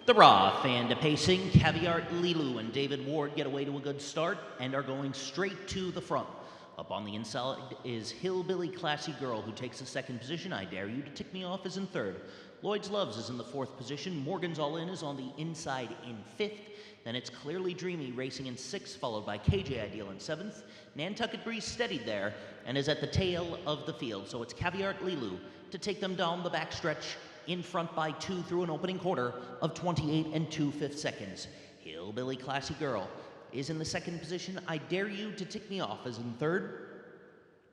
The Raw fan to pacing, Caviar Lilu and David Ward get away to a good start and are going straight to the front. Up on the inside is Hillbilly Classy Girl, who takes the second position. I Dare You to Tick Me Off is in third. Lloyd's Loves is in the fourth position. Morgan's All In is on the inside in fifth. Then it's Clearly Dreamy racing in sixth, followed by KJ Ideal in seventh. Nantucket Breeze steadied there and is at the tail of the field. So it's Caviar Lilu to take them down the backstretch in front by 2 through an opening quarter of 28 and 2/5 seconds. Hillbilly Classy Girl is in the second position. I Dare You to Tick Me Off is in third.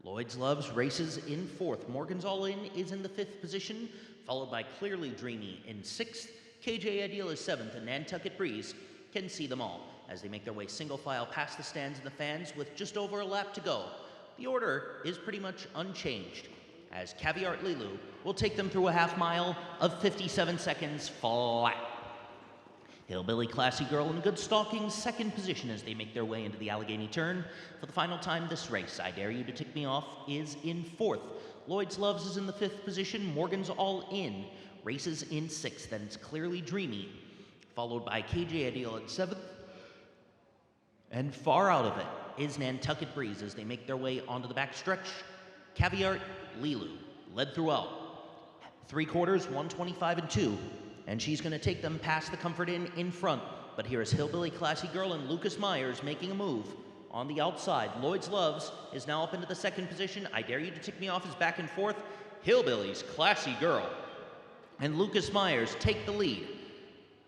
Lloyd's Loves races in fourth. Morgan's All In is in the fifth position, followed by Clearly Dreamy in sixth. KJ Ideal is seventh, and Nantucket Breeze can see them all as they make their way single file past the stands and the fans with just over a lap to go. The order is pretty much unchanged, as Caviar Lilu will take them through a half mile of 57 seconds flat. Hillbilly Classy Girl in good stalking second position as they make their way into the Allegheny turn. For the final time this race, I Dare You to Tick Me Off is in fourth. Lloyd's Loves is in the fifth position. Morgan's All In races in sixth. Then it's Clearly Dreamy, followed by KJ Ideal in seventh. And far out of it is Nantucket Breeze as they make their way onto the backstretch. Caviar Lilu led throughout. 3/4, 125 and 2. And she's going to take them past the Comfort Inn in front. But here is Hillbilly Classy Girl and Lucas Myers making a move on the outside. Lloyd's Loves is now up into the second position. I Dare You to Tick Me Off is back in fourth. Hillbilly's Classy Girl and Lucas Myers take the lead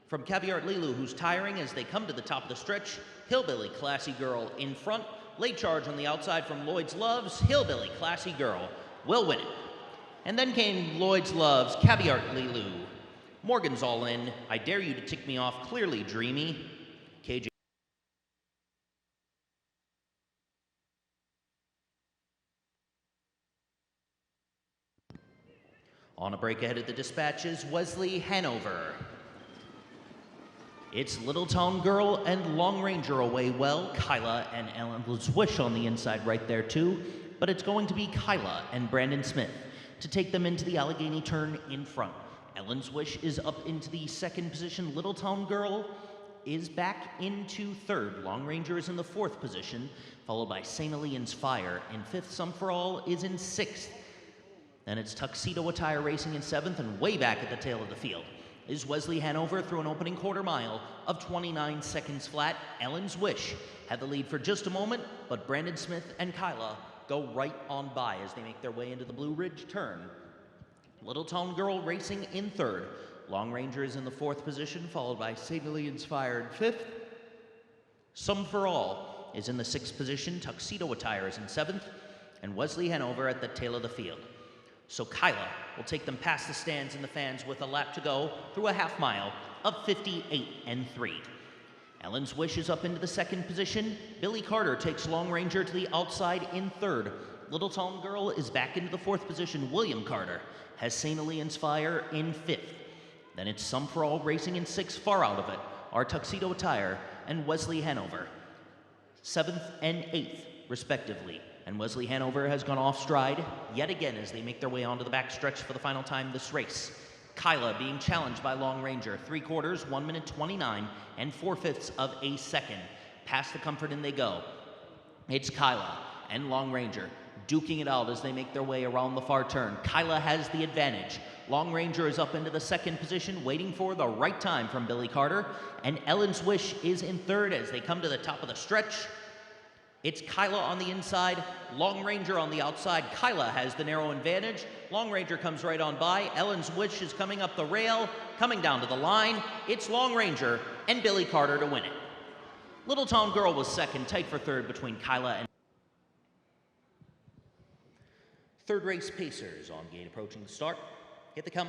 from Caviar Lilu, who's tiring as they come to the top of the stretch. Hillbilly Classy Girl in front. Late charge on the outside from Lloyd's Loves. Hillbilly Classy Girl will win it. And then came Lloyd's Loves, Caviar Lilu. Morgan's All In, I Dare You to Tick Me Off, Clearly Dreamy. KJ. On a break ahead of the dispatches, Wesley Hanover. It's Little Town Girl and Long Ranger away well. Kyla and Ellen Swish on the inside right there too. But it's going to be Kyla and Brandon Smith to take them into the Allegheny turn in front. Ellen's Wish is up into the second position. Little Town Girl is back into third. Long Ranger is in the fourth position, followed by St. Elian's Fire in fifth. Some for All is in sixth. Then it's Tuxedo Attire racing in seventh, and way back at the tail of the field is Wesley Hanover through an opening quarter mile of 29 seconds flat. Ellen's Wish had the lead for just a moment, but Brandon Smith and Kyla go right on by as they make their way into the Blue Ridge turn. Little Town Girl racing in third. Long Ranger is in the fourth position, followed by St. Elian's Fire in fifth. Some for All is in the sixth position. Tuxedo Attire is in seventh. And Wesley Hanover at the tail of the field. So Kyla will take them past the stands and the fans with a lap to go through a half mile of 58 and 3. Ellen's Wish is up into the second position. Billy Carter takes Long Ranger to the outside in third. Little Town Girl is back into the fourth position. William Carter has St. Elian's Fire in fifth. Then it's Some for All racing in sixth. Far out of it are Tuxedo Attire and Wesley Hanover, seventh and eighth, respectively. And Wesley Hanover has gone off stride yet again as they make their way onto the backstretch for the final time this race. Kyla being challenged by Long Ranger. 3/4, 1 minute 29 and 4/5 of a second. Past the Comfort Inn they go. It's Kyla and Long Ranger duking it out as they make their way around the far turn. Kyla has the advantage. Long Ranger is up into the second position, waiting for the right time from Billy Carter. And Ellen's Wish is in third as they come to the top of the stretch. It's Kyla on the inside, Long Ranger on the outside. Kyla has the narrow advantage. Long Ranger comes right on by. Ellen's Wish is coming up the rail, coming down to the line. It's Long Ranger and Billy Carter to win it. Little Town Girl was second, tight for third between Kyla and third race pacers on gate approaching the start. Here they come.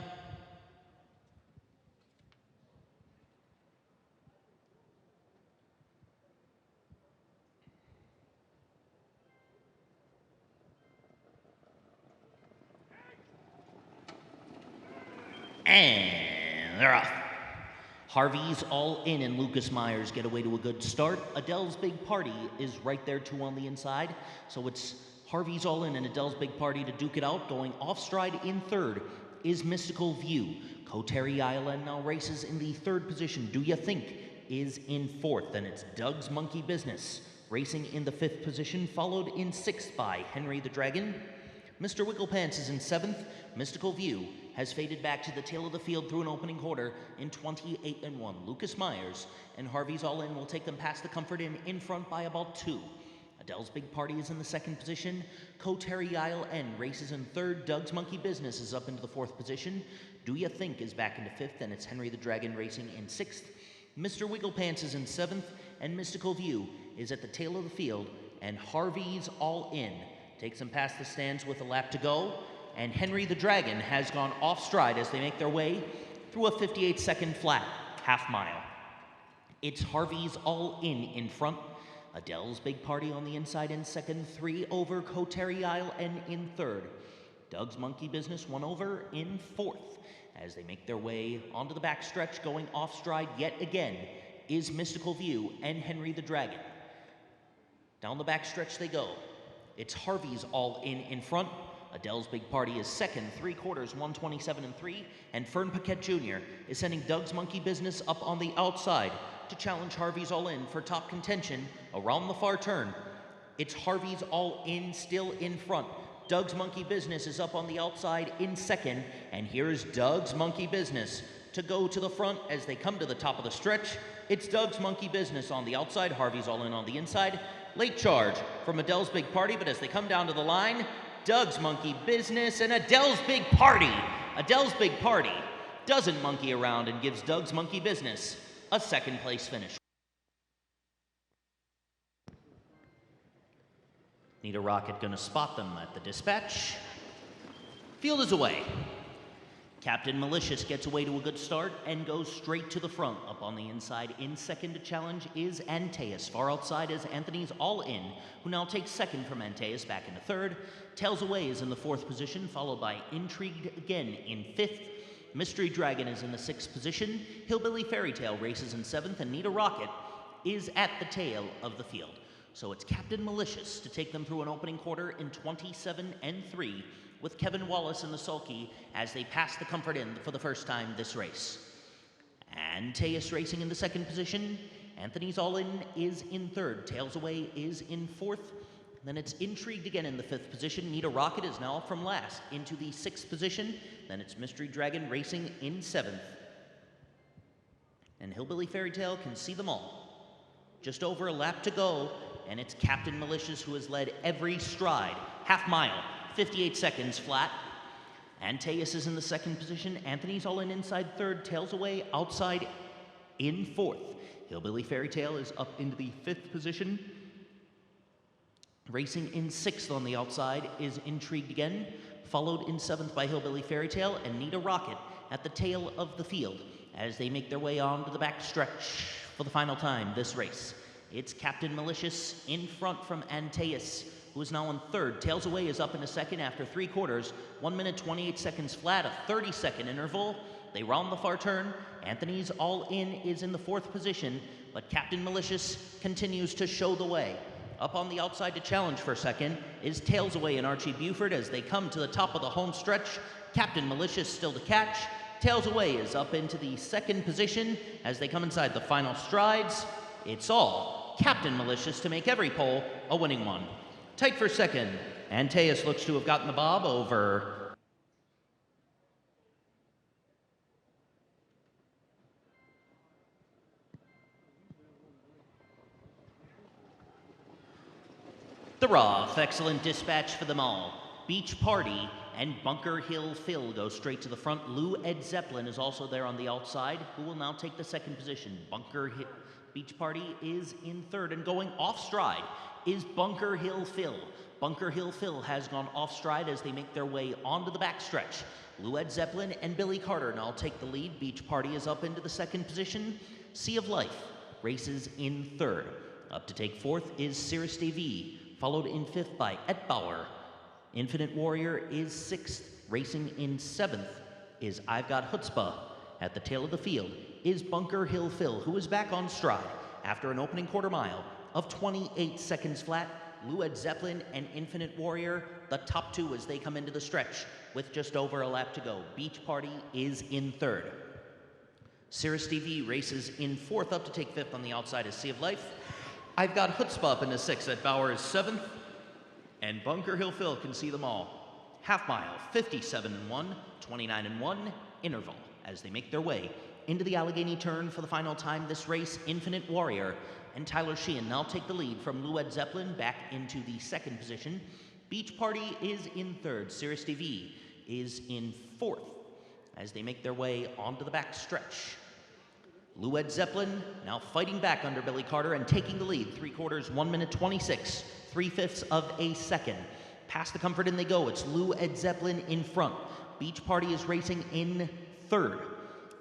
And they're off. Harvey's All In and Lucas Myers get away to a good start. Adele's Big Party is right there too on the inside. So it's Harvey's All In and Adele's Big Party to duke it out, going off stride in third. is Mystical View. Koteri Island now races in the third position. Do You Think is in fourth. Then it's Doug's Monkey Business racing in the fifth position, followed in sixth by Henry the Dragon. Mr. Wigglepants is in seventh. Mystical View has faded back to the tail of the field through an opening quarter in 28-1. Lucas Myers and Harvey's All In will take them past the Comfort Inn in front by about 2. Adele's Big Party is in the second position. Koteri Isle N races in third. Doug's Monkey Business is up into the fourth position. Do You Think is back into fifth, and it's Henry the Dragon racing in sixth. Mr. Wigglepants is in seventh, and Mystical View is at the tail of the field, and Harvey's All In takes them past the stands with a lap to go, and Henry the Dragon has gone off stride as they make their way through a 58-second flat half mile. It's Harvey's All In front. Adele's Big Party on the inside in second, 3 over Koteri Isle N in third. Doug's Monkey Business 1 over in fourth. As they make their way onto the backstretch, going off stride yet again is Mystical View and Henry the Dragon. Down the backstretch they go. It's Harvey's All In front. Adele's Big Party is second, 3/4, 127-3, and Fern Paquette Jr. is sending Doug's Monkey Business up on the outside to challenge Harvey's All In for top contention around the far turn. It's Harvey's All In still in front. Doug's Monkey Business is up on the outside in second, and here's Doug's Monkey Business to go to the front as they come to the top of the stretch. It's Doug's Monkey Business on the outside, Harvey's All In on the inside. Late charge from Adele's Big Party, but as they come down to the line, Doug's Monkey Business and Adele's Big Party. Adele's Big Party doesn't monkey around and gives Doug's Monkey Business a second place finish. Need a Rocket gonna spot them at the dispatch. Field is away. Captain Malicious gets away to a good start and goes straight to the front. Up on the inside in second to challenge is Antaeus. Far outside is Anthony's All In, who now takes second from Antaeus back into third. Tails Away is in the fourth position, followed by Intrigued again in fifth. Mystery Dragon is in the sixth position. Hillbilly Fairy Tale races in seventh, and Need a Rocket is at the tail of the field. So it's Captain Malicious to take them through an opening quarter in 27-3, with Kevin Wallace in the sulky as they pass the Comfort Inn for the first time this race. Antaeus racing in the second position. Anthony's All In is in third. Tails Away is in fourth. Then it's Intrigued again in the fifth position. Need a Rocket is now from last into the sixth position. Then it's Mystery Dragon racing in seventh. And Hillbilly Fairy Tale can see them all. Just over a lap to go, and it's Captain Malicious who has led every stride. Half mile, 58 seconds flat. Antaeus is in the second position. Anthony's All In inside third. Tails Away outside in fourth. Hillbilly Fairy Tale is up into the fifth position. Racing in sixth on the outside is Intrigued again, followed in seventh by Hillbilly Fairy Tale and Need a Rocket at the tail of the field as they make their way on to the back stretch for the final time this race. It's Captain Malicious in front from Antaeus, who is now in third. Tails Away is up in a second after 3/4, 1 minute 28 seconds flat, a 30-second interval. They round the far turn. Anthony's All In is in the fourth position, but Captain Malicious continues to show the way. Up on the outside to challenge for second is Tails Away and Archie Buford as they come to the top of the home stretch. Captain Malicious still to catch. Tails Away is up into the second position as they come inside the final strides. It's all Captain Malicious to make every pole a winning one. Tight for second. Antaeus looks to have gotten the bob over the Roth. Excellent dispatch for them all. Beach Party and Bunker Hill Phil go straight to the front. Lou Ed Zeppelin is also there on the outside, who will now take the second position. Beach Party is in third, and going off stride is Bunker Hill Phil. Bunker Hill Phil has gone off stride as they make their way onto the backstretch. Lou Ed Zeppelin and Billy Carter now take the lead. Beach Party is up into the second position. Sea of Life races in third. Up to take fourth is Cirrus DV, followed in fifth by Et Bauer. Infinite Warrior is sixth. Racing in seventh is I've Got Chutzpah. At the tail of the field is Bunker Hill Phil, who is back on stride after an opening quarter mile of 28 seconds flat. Lou Ed Zeppelin and Infinite Warrior, the top two as they come into the stretch. with just over a lap to go. Beach Party is in third. Cirrus TV races in fourth. Up to take fifth on the outside is Sea of Life. I've got Chutzpah up into sixth. Ed Bauer is seventh. And Bunker Hill Phil can see them all. Half mile, 57-1, 29-1, interval as they make their way into the Allegheny turn for the final time this race. Infinite Warrior and Tyler Sheehan now take the lead from Lou-Ed Zeppelin back into the second position. Beach Party is in third. Cirrus TV is in fourth as they make their way onto the back stretch. Lou-Ed Zeppelin now fighting back under Billy Carter and taking the lead. 3/4, 1 minute 26, 3/5 of a second. Past the Comfort Inn they go. It's Lou-Ed Zeppelin in front. Beach Party is racing in third.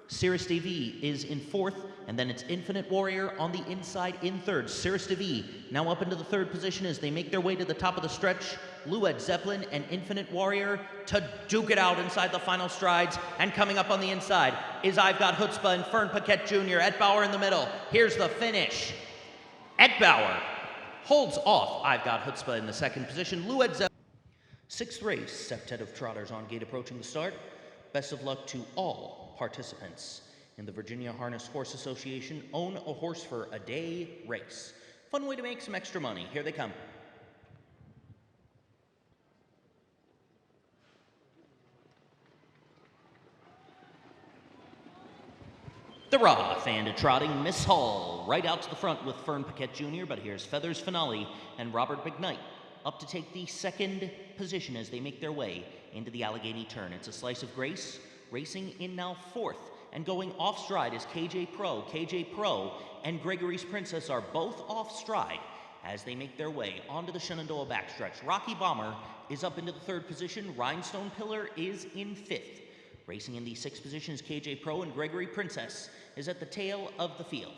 Cirrus TV is in fourth, and then it's Infinite Warrior on the inside in third. Cirrus TV now up into the third position as they make their way to the top of the stretch. Lou-Ed Zeppelin and Infinite Warrior to duke it out inside the final strides. And coming up on the inside is I've Got Chutzpah and Fern Paquette Jr. Ed Bauer in the middle. Here's the finish. Ed Bauer holds off I've Got Chutzpah in the second position. Lou-Ed Zeppelin. Sixth race, septet of trotters on gate approaching the start. Best of luck to all participants in the Virginia Harness Horse Association Own a Horse for a Day race. Fun way to make some extra money. Here they come. They're off and a trotting Miss Hall right out to the front with Fern Paquette Jr., but here's Feathers Finale and Robert McKnight up to take the second position as they make their way into the Allegheny turn. It's a Slice of Grace racing in now fourth, and going off stride is KJ Pro. KJ Pro and Gregory's Princess are both off stride as they make their way onto the Shenandoah backstretch. Rocky Bomber is up into the third position. Rhinestone Pillar is in fifth. Racing in the sixth position is KJ Pro, and Gregory Princess is at the tail of the field.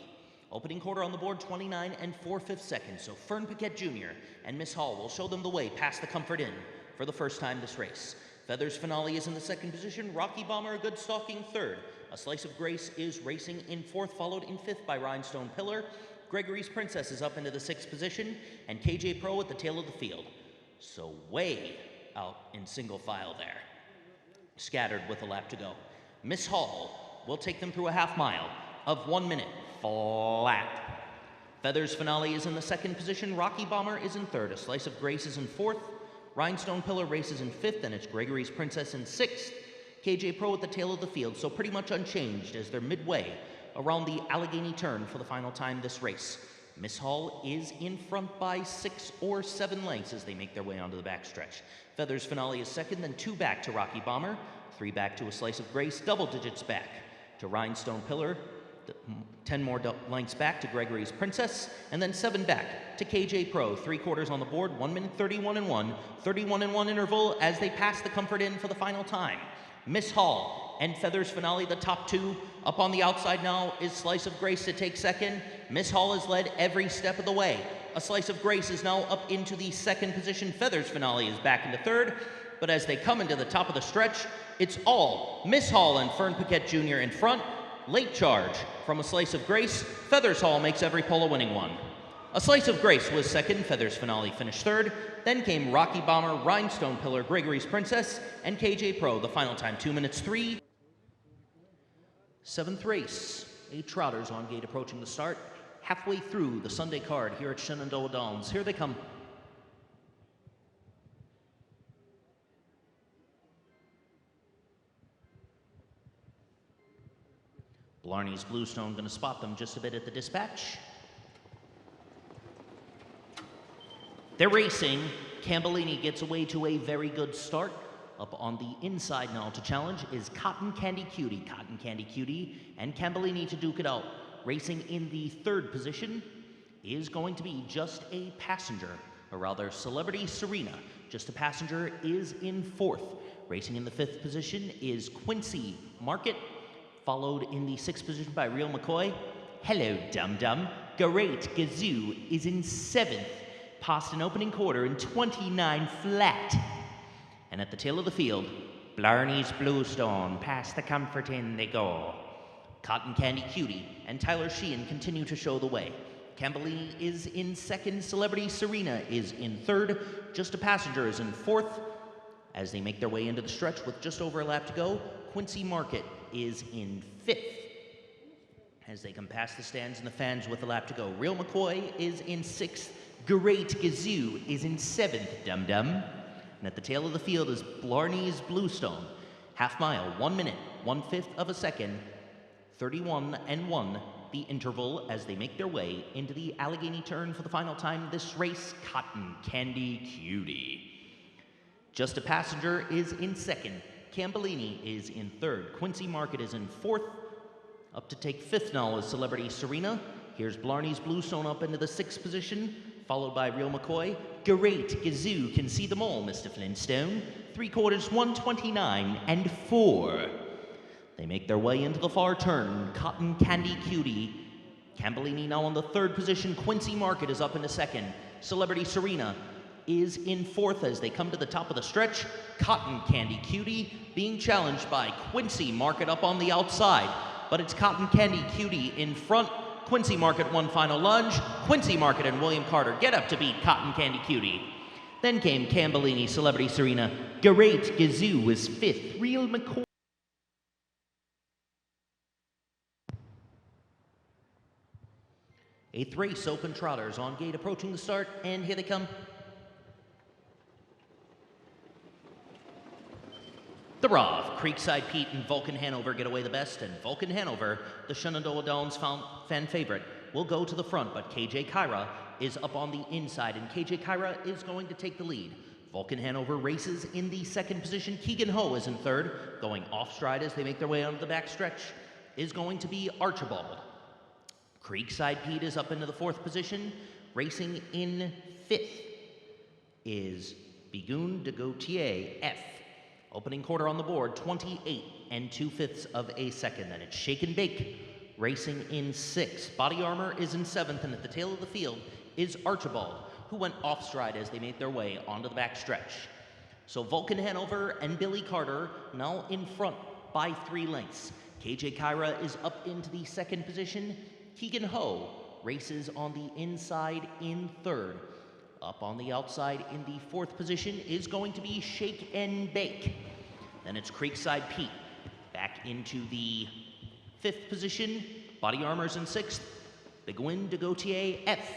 Opening quarter on the board, 29 4/5 seconds. So Fern Paquette Jr. and Miss Hall will show them the way past the Comfort Inn for the first time this race. Feathers Finale is in the second position. Rocky Bomber, a good stalking third. A Slice of Grace is racing in fourth, followed in fifth by Rhinestone Pillar. Gregory's Princess is up into the sixth position, and KJ Pro at the tail of the field. So way out in single file there, scattered with a lap to go. Miss Hall will take them through a half mile of 1 minute flat. Feathers Finale is in the second position. Rocky Bomber is in third. A Slice of Grace is in fourth. Rhinestone Pillar races in fifth, and it's Gregory's Princess in sixth. KJ Pro at the tail of the field, so pretty much unchanged as they're midway around the Allegheny turn for the final time this race. Miss Hall is in front by 6 or 7 lengths as they make their way onto the backstretch. Feathers Finale is second, then 2 back to Rocky Bomber, 3 back to A Slice of Grace, double digits back to Rhinestone Pillar, 10 more lengths back to Gregory's Princess, and then 7 back to KJ Pro. 3/4 on the board, 1 minute 31-1, 31-1 interval as they pass the Comfort Inn for the final time. Miss Hall and Feathers Finale, the top two. Up on the outside now is Slice of Grace to take second. Miss Hall has led every step of the way. A Slice of Grace is now up into the second position. Feathers Finale is back into third, but as they come into the top of the stretch, it's all Miss Hall and Fern Paquette Jr. in front. Late charge from A Slice of Grace. Feathers Hall makes every pole a winning one. A Slice of Grace was second. Feathers Finale finished third. Then came Rocky Bomber, Rhinestone Pillar, Gregory's Princess, and KJ Pro. The final time, 2 minutes 3. Seventh race. 8 trotters on gate approaching the start. Halfway through the Sunday card here at Shenandoah Downs. Here they come. Blarney's Bluestone going to spot them just a bit at the dispatch. They're racing. Cambellini gets away to a very good start. Up on the inside now to challenge is Cotton Candy Cutie. Cotton Candy Cutie and Cambellini to duke it out. Racing in the third position is going to be Just a Passenger, or rather Celebrity Serena. Just a Passenger is in fourth. Racing in the fifth position is Quincy Market, followed in the sixth position by Real McCoy. Hello, Dum Dum. Great Gazoo is in seventh, past an opening quarter in 29 flat. And at the tail of the field, Blarney's Bluestone, past the Comfort Inn they go. Cotton Candy Cutie and Tyler Sheehan continue to show the way. Cambellini is in second, Celebrity Serena is in third, Just a Passenger is in fourth, As they make their way into the stretch with just over a lap to go, Quincy Market is in 5th. As they come past the stands and the fans with a lap to go, Real McCoy is in 6th. Great Gazoo is in 7th, Dum Dum. And at the tail of the field is Blarney's Bluestone. Half mile, 1 minute, 1/5 of a second, 31 and 1, the interval as they make their way into the Allegheny turn for the final time this race, Cotton Candy Cutie. Just a Passenger is in 2nd. Cambellini is in 3rd. Quincy Market is in 4th. Up to take 5th now is Celebrity Serena. Here's Blarney's Bluestone up into the 6th position, followed by Real McCoy. Great Gazoo can see them all, Mr. Flintstone. 3/4, 1:29 and 4. They make their way into the far turn. Cotton Candy Cutie. Cambellini now on the 3rd position. Quincy Market is up into 2nd. Celebrity Serena is in 4th as they come to the top of the stretch. Cotton Candy Cutie being challenged by Quincy Market up on the outside. But it's Cotton Candy Cutie in front. Quincy Market one final lunge. Quincy Market and William Carter get up to beat Cotton Candy Cutie. Then came Cambellini, Celebrity Serena. Great Gazoo was 5th. Real McCoy. Eighth race, Open Trotters on gate approaching the start, and here they come. The Rav, Creekside Pete and Vulcan Hanover get away the best, and Vulcan Hanover, the Shenandoah Downs fan favorite, will go to the front, but KJ Kyra is up on the inside, and KJ Kyra is going to take the lead. Vulcan Hanover races in the 2nd position. Keegan Ho is in 3rd. Going off stride as they make their way onto the back stretch is going to be Archibald. Creekside Pete is up into the 4th position. Racing in 5th is Bigoon de Gautier F. Opening quarter on the board, 28 and 2/5 of a second. Then it's Shake and Bake, racing in 6th. Body Armor is in 7th, and at the tail of the field is Archibald, who went off stride as they made their way onto the back stretch. So Vulcan Hanover and Billy Carter now in front by 3 lengths. KJ Kyra is up into the 2nd position. Keegan Ho races on the inside in 3rd. Up on the outside in the 4th position is going to be Shake and Bake. Then it's Creekside Pete. Back into the 5th position. Body Armor's in 6th. Biguin de Gautier F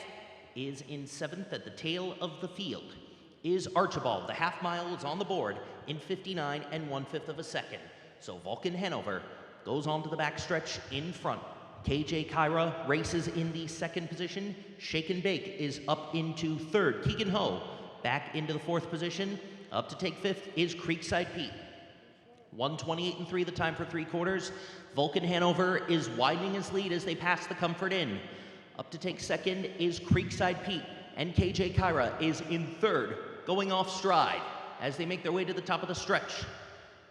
is in 7th. At the tail of the field is Archibald. The half mile is on the board in 59 and 1/5 of a second. So Vulcan Hanover goes on to the back stretch in front. KJ Kyra races in the 2nd position. Shake and Bake is up into 3rd. Keegan Ho back into the 4th position. Up to take 5th is Creekside Pete. 1:28 and 3 the time for 3/4. Vulcan Hanover is widening his lead as they pass the Comfort Inn. Up to take 2nd is Creekside Pete, and KJ Kyra is in 3rd, going off stride. As they make their way to the top of the stretch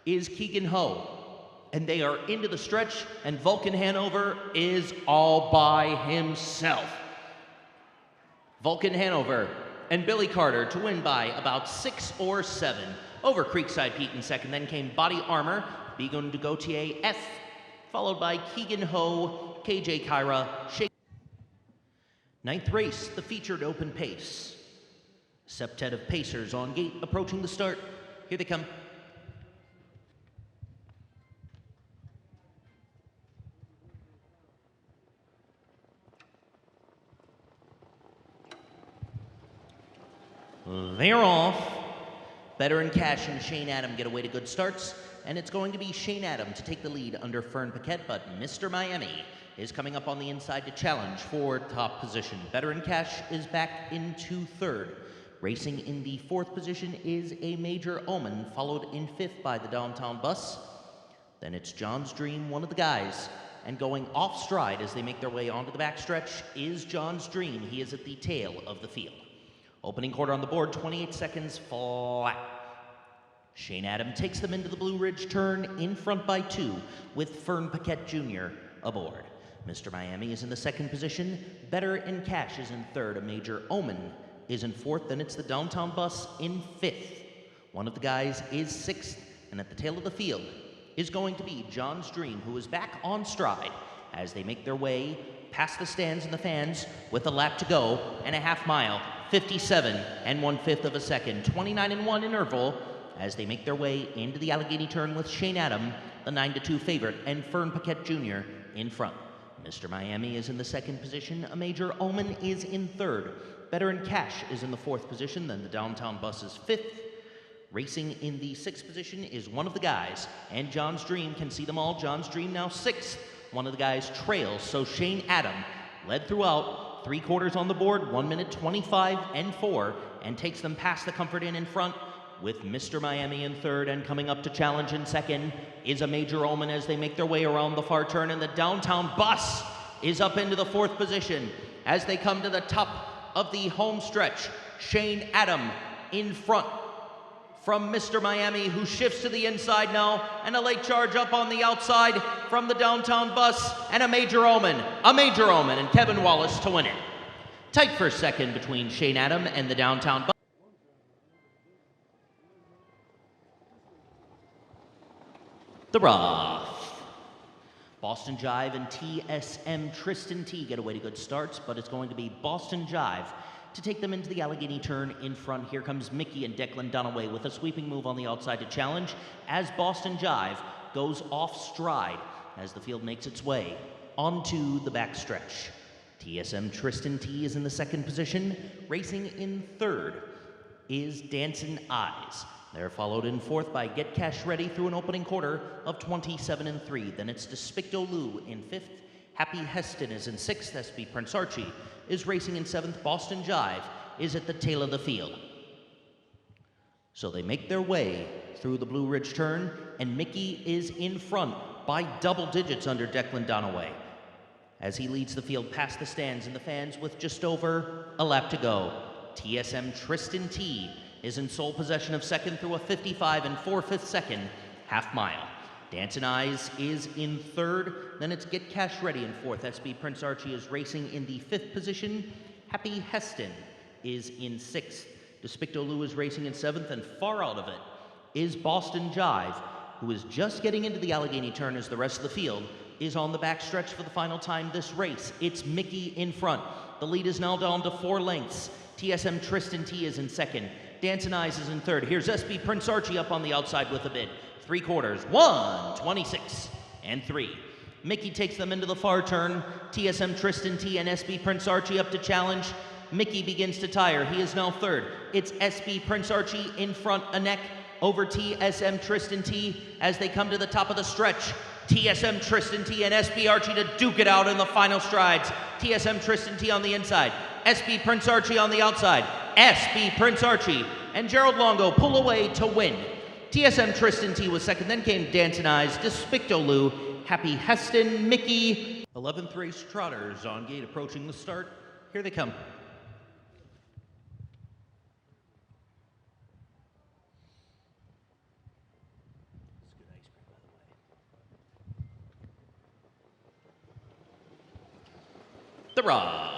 is Keegan Ho. And they are into the stretch, and Vulcan Hanover is all by himself. Vulcan Hanover and Billy Carter to win by about 6 or 7 over Creekside Pete in 2nd. Then came Body Armor, Bigoun de Gautier F, followed by Keegan Ho, KJ Kyra, Shake. 9th race, the featured open pace. Septet of Pacers on gate approaching the start. Here they come. They're off. Veteran Cash and Shane Adam get away to good starts, and it's going to be Shane Adam to take the lead under Fern Paquette, but Mr. Miami is coming up on the inside to challenge for top position. Veteran Cash is back into 3rd. Racing in the 4th position is a Major Omen, followed in 5th by the Downtown Bus. Then it's John's Dream, one of the guys, and going off stride as they make their way onto the backstretch is John's Dream. He is at the tail of the field. Opening quarter on the board, 28 seconds flat. Shane Adam takes them into the Blue Ridge turn in front by 2 with Fern Paquette Jr. aboard. Mr. Miami is in the 2nd position. Veteran Cash is in 3rd. A Major Omen is in 4th. Then it's the Downtown Bus in 5th. One of the guys is 6th. And at the tail of the field is going to be John's Dream, who is back on stride as they make their way past the stands and the fans with a lap to go and a half mile. 57 and 1/5 of a second. 29 and 1 interval as they make their way into the Allegheny turn with Shane Adam, the 9-2 favorite, and Fern Paquette Jr. in front. Mr. Miami is in the second position. A Major Omen is in third. Veteran Cash is in the fourth position. Then the Downtown Bus is fifth. Racing in the sixth position is One of the Guys, and John's Dream can see them all. John's Dream now sixth. One of the Guys trails, so Shane Adam led throughout, 3 quarters on the board, 1 minute 25 and 4, and takes them past the Comfort Inn in front, with Mr. Miami in third, and coming up to challenge in second is A Major Omen as they make their way around the far turn, and the Downtown Bus is up into the fourth position as they come to the top of the home stretch. Shane Adam in front from Mr. Miami, who shifts to the inside now, and a late charge up on the outside from the Downtown Bus, and A Major Omen, and Kevin Wallace to win it. Tight for second between Shane Adam and the Downtown Bus. The Rough. Boston Jive and TSM Tristan T get away to good starts, but it's going to be Boston Jive to take them into the Allegheny turn in front. Here comes Mickey and Declan Dunaway with a sweeping move on the outside to challenge as Boston Jive goes off stride as the field makes its way onto the backstretch. TSM Tristan T is in the second position. Racing in third is Dancin' Eyes. They're followed in fourth by Get Cash Ready through an opening quarter of 27-3. Then it's Despicto Lou in fifth. Happy Heston is in sixth. SB Prince Archie is racing in seventh. Boston Jive is at the tail of the field. So they make their way through the Blue Ridge turn, and Mickey is in front by double digits under Declan Dunaway as he leads the field past the stands and the fans with just over a lap to go. TSM Tristan T is in sole possession of second through a 55 and 4/5 second half mile. Dancin' Eyes is in third. Then it's Get Cash Ready in fourth. SB Prince Archie is racing in the fifth position. Happy Heston is in sixth. Despicto Lou is racing in seventh, and far out of it is Boston Jive, who is just getting into the Allegheny turn as the rest of the field is on the backstretch for the final time this race. It's Mickey in front. The lead is now down to 4 lengths. TSM Tristan T is in second. Dancin' Eyes is in third. Here's SB Prince Archie up on the outside with a bid. 3 quarters, 1:26 and 3. Mickey takes them into the far turn. TSM Tristan T and SB Prince Archie up to challenge. Mickey begins to tire. He is now third. It's SB Prince Archie in front, a neck over TSM Tristan T as they come to the top of the stretch. TSM Tristan T and SB Archie to duke it out in the final strides. TSM Tristan T on the inside. SB Prince Archie on the outside. SB Prince Archie and Gerald Longo pull away to win. TSM Tristan T was second, then came Dancin' Eyes, Despicto Lou, Happy Heston, Mickey. 11th race trotters on gate approaching the start. Here they come. The Rough.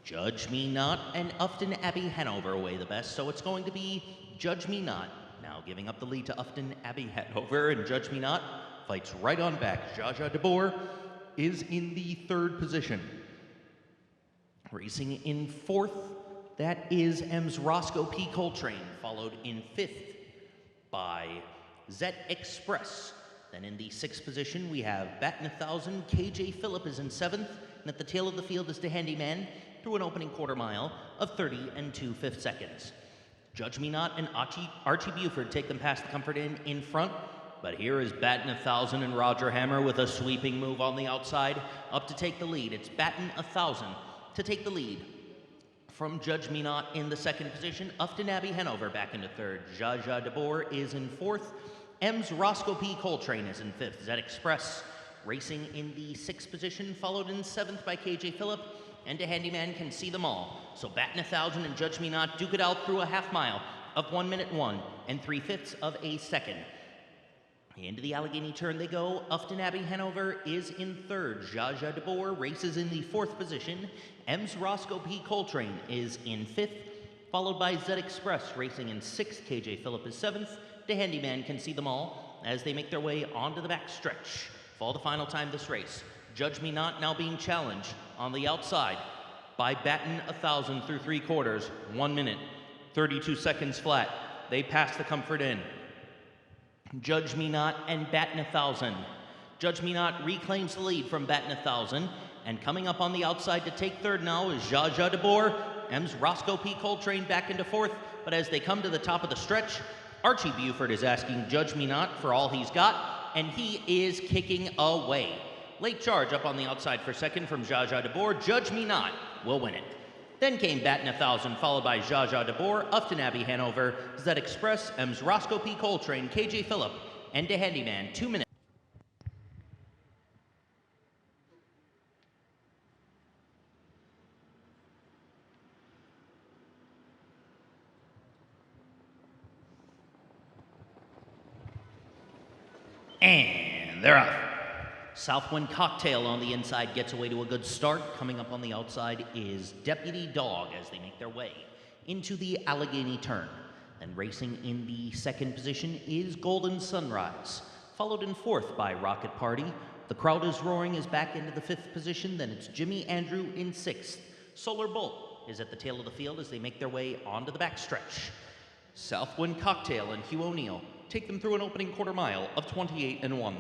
Judge Me Not and Upton Abbey Hanover away the best, so it's going to be Judge Me Not now giving up the lead to Upton Abbey Hanover, and Judge Me Not fights right on back. Jaja DeBoer is in the third position. Racing in fourth, that is M's Roscoe P. Coltrane, followed in fifth by Zet Express. Then in the sixth position, we have Battin' 1,000. KJ Phillip is in seventh, and at the tail of the field is the Handyman through an opening quarter mile of 30 and 2/5 seconds. Judge Me Not and Archie Buford take them past the Comfort Inn in front, but here is Battin' 1,000 and Roger Hammer with a sweeping move on the outside up to take the lead. It's Battin' 1,000 to take the lead from Judge Me Not in the second position. Upton Abbey Hanover back into third. Jaja DeBoer is in fourth. M's Roscoe P. Coltrane is in fifth. Zed Express racing in the sixth position, followed in seventh by KJ Phillip, and a Handyman can see them all. So Battin' 1,000 and Judge Me Not duke it out through a half mile of 1 minute 1 and 3/5 of a second. Into the Allegheny turn they go. Upton Abbey Hanover is in third. Jaja DeBoer races in the fourth position. M's Roscoe P. Coltrane is in fifth, followed by Zed Express racing in sixth. KJ Phillip is seventh. The Handyman can see them all as they make their way onto the back stretch. For the final time this race, Judge Me Not now being challenged on the outside by Battin' 1,000 through 3 quarters, 1 minute, 32 seconds flat. they pass the Comfort Inn. Judge Me Not and Batten 1000. Judge Me Not reclaims the lead from Batten 1000, and coming up on the outside to take third now is Zsa Zsa Gabor. M's Roscoe P. Coltrane back into fourth, but as they come to the top of the stretch, Archie Buford is asking Judge Me Not for all he's got, and he is kicking away. Late charge up on the outside for second from Zsa Zsa Gabor. Judge Me Not will win it. Then came Batten 1000, followed by Zsa Zsa Gabor, Upton Abbey Hanover, Zed Express, M's Roscoe P. Coltrane, KJ Phillip, and De Handyman, 2 minutes. And they're off. Southwind Cocktail on the inside gets away to a good start. Coming up on the outside is Deputy Dog as they make their way into the Allegheny turn. And racing in the second position is Golden Sunrise, followed in fourth by Rocket Party. The Crowd is Roaring is back into the fifth position. Then it's Jimmy Andrew in sixth. Solar Bolt is at the tail of the field as they make their way onto the backstretch. Southwind Cocktail and Hugh O'Neill take them through an opening quarter mile of 28-1.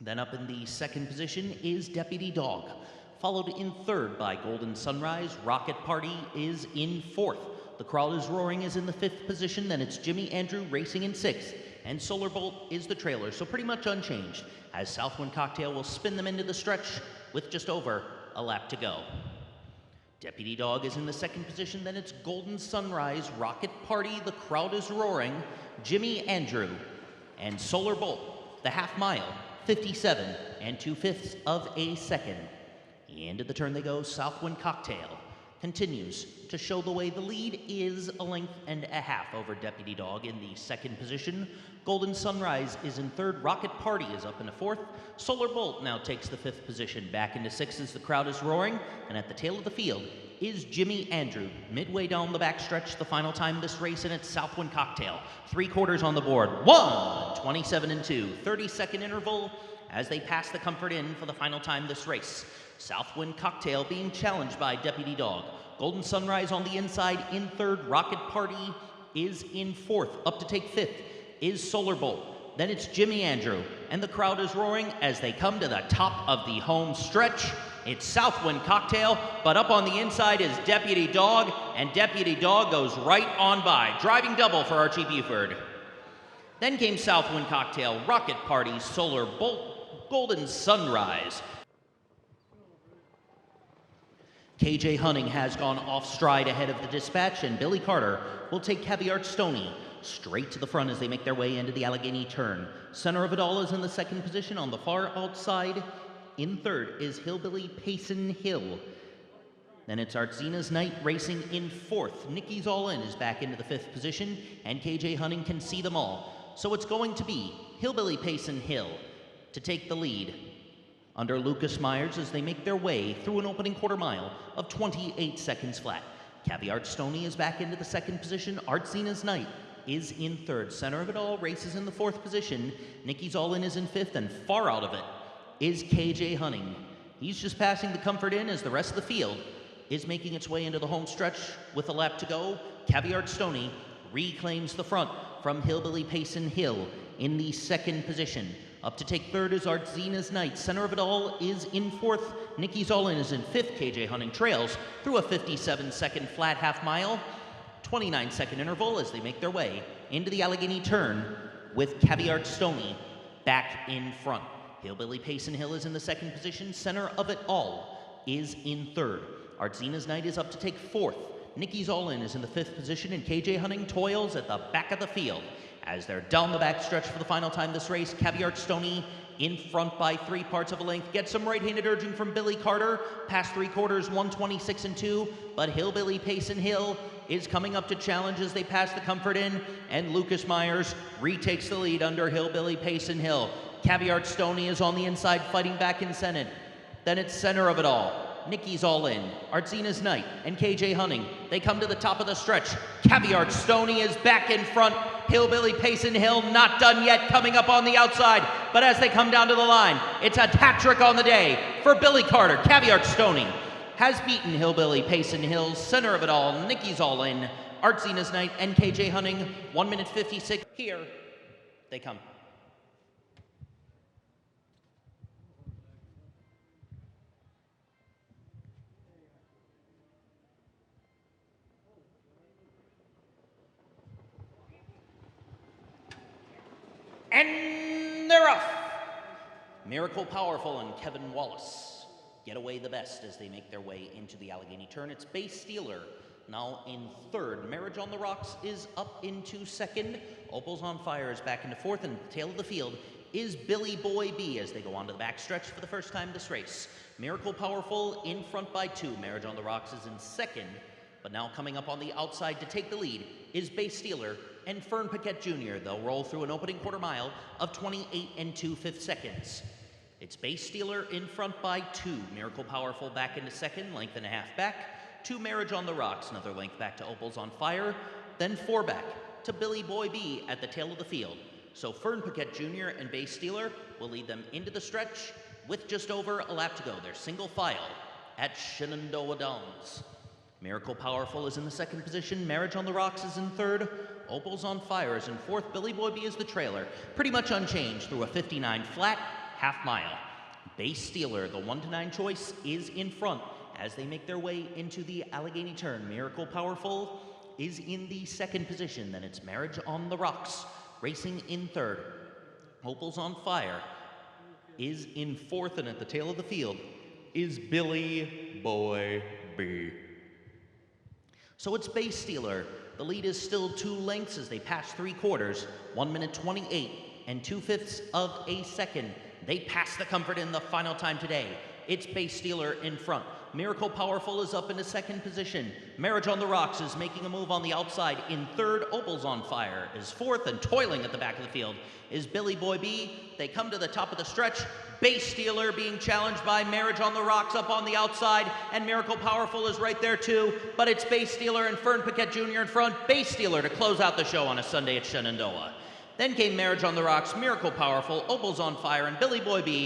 Then up in the second position is Deputy Dog, followed in third by Golden Sunrise. Rocket Party is in fourth. The Crowd is Roaring is in the fifth position. Then it's Jimmy Andrew racing in sixth, and Solar Bolt is the trailer, so pretty much unchanged, as Southwind Cocktail will spin them into the stretch with just over a lap to go. Deputy Dog is in the second position. Then it's Golden Sunrise, Rocket Party, The Crowd is Roaring, Jimmy Andrew, and Solar Bolt, the half mile, 57 2/5 of a second. Into the turn they go. Southwind Cocktail continues to show the way. The lead is a length and a half over Deputy Dog in the second position. Golden Sunrise is in third. Rocket Party is up into fourth. Solar Bolt now takes the fifth position. Back into sixth as The Crowd is Roaring. And at the tail of the field is Jimmy Andrew. Midway down the backstretch, the final time this race, and it's Southwind Cocktail. 3/4 on the board. 1:27-2. 30-second interval as they pass the Comfort Inn for the final time this race. Southwind Cocktail being challenged by Deputy Dog. Golden Sunrise on the inside in third. Rocket Party is in fourth. Up to take fifth is Solar Bolt. Then it's Jimmy Andrew, and The Crowd is Roaring as they come to the top of the home stretch. It's Southwind Cocktail, but up on the inside is Deputy Dog, and Deputy Dog goes right on by. Driving double for Archie Buford. Then came Southwind Cocktail, Rocket Party, Solar Bolt, Golden Sunrise. KJ Hunting has gone off stride ahead of the dispatch, and Billy Carter will take Caviar Stoney straight to the front as they make their way into the Allegheny turn. Center of it all is in the second position. On the far outside, in third, is Hillbilly Payson Hill. Then it's Artzina's Night racing in fourth. Nikki's All In is back into the fifth position, and KJ Hunting can see them all. So it's going to be Hillbilly Payson Hill to take the lead under Lucas Myers as they make their way through an opening quarter mile of 28 seconds flat. Caviar Stoney is back into the second position. Artzina's Night is in third. Center of it all races in the fourth position. Nikki's All In is in fifth, and far out of it is KJ Hunting. He's just passing the Comfort Inn as the rest of the field is making its way into the home stretch with a lap to go. Caviar Stoney reclaims the front from Hillbilly Payson Hill in the second position. Up to take third is Artzina's Night. Center of it all is in fourth. Nikki's All In is in fifth. KJ Hunting trails through a 57-second flat half mile. 29-second interval as they make their way into the Allegheny turn with Caviar Stoney back in front. Hillbilly Payson Hill is in the second position. Center of it all is in third. Artzina's Night is up to take fourth. Nikki's All In is in the fifth position, and KJ Hunting toils at the back of the field. As they're down the backstretch for the final time this race, Caviar Stoney in front by 3/4 of a length. Gets some right-handed urging from Billy Carter. Past 3/4, 1:26-2. But Hillbilly Payson Hill is coming up to challenge as they pass the Comfort Inn, and Lucas Myers retakes the lead under Hillbilly Payson Hill. Caviar Stoney is on the inside fighting back in Senate. Then it's Center of it all. Nikki's All In, Artzina's Night, and KJ Hunting. They come to the top of the stretch. Caviar Stoney is back in front. Hillbilly Payson Hill not done yet, coming up on the outside. But as they come down to the line, it's a hat trick on the day for Billy Carter. Caviar Stoney has beaten Hillbilly Payson Hill. Center of it all, Nikki's All In Art Zena's Night, and KJ Hunting, 1 minute 56. Here they come. And they're off. Miracle Powerful and Kevin Wallace get away the best as they make their way into the Allegheny turn. It's Bay Steeler now in third. Marriage on the Rocks is up into second. Opals on Fire is back into fourth, and tail of the field is Billy Boy B as they go on to the backstretch for the first time this race. Miracle Powerful in front by 2. Marriage on the Rocks is in second, but now coming up on the outside to take the lead is Bay Steeler and Fern Paquette Jr. They'll roll through an opening quarter mile of 28 2/5 seconds. It's Bay Steeler in front by 2. Miracle Powerful back into second, length and a half back. 2 Marriage on the Rocks, another length back to Opals on Fire. Then 4 back to Billy Boy B at the tail of the field. So Fern Paquette Jr. and Bay Steeler will lead them into the stretch with just over a lap to go. They're single file at Shenandoah Downs. Miracle Powerful is in the second position. Marriage on the Rocks is in third. Opals on Fire is in fourth. Billy Boy B is the trailer. Pretty much unchanged through a 59 flat half mile. Bay Steeler, the 1 to 9 choice, is in front as they make their way into the Allegheny turn. Miracle Powerful is in the second position. Then it's Marriage on the Rocks racing in third. Opals on Fire is in fourth, and at the tail of the field is Billy Boy B. So it's Bay Steeler. The lead is still 2 lengths as they pass 3/4, 1 minute 28 2/5 of a second. They pass the Comfort in the final time today. It's Bay Steeler in front. Miracle Powerful is up into second position. Marriage on the Rocks is making a move on the outside in third. Opals on Fire is fourth, and toiling at the back of the field is Billy Boy B. They come to the top of the stretch. Bay Steeler being challenged by Marriage on the Rocks up on the outside, and Miracle Powerful is right there too, but it's Bay Steeler and Fern Paquette Jr. in front. Bay Steeler to close out the show on a Sunday at Shenandoah. Then came Marriage on the Rocks, Miracle Powerful, Opals on Fire, and Billy Boy B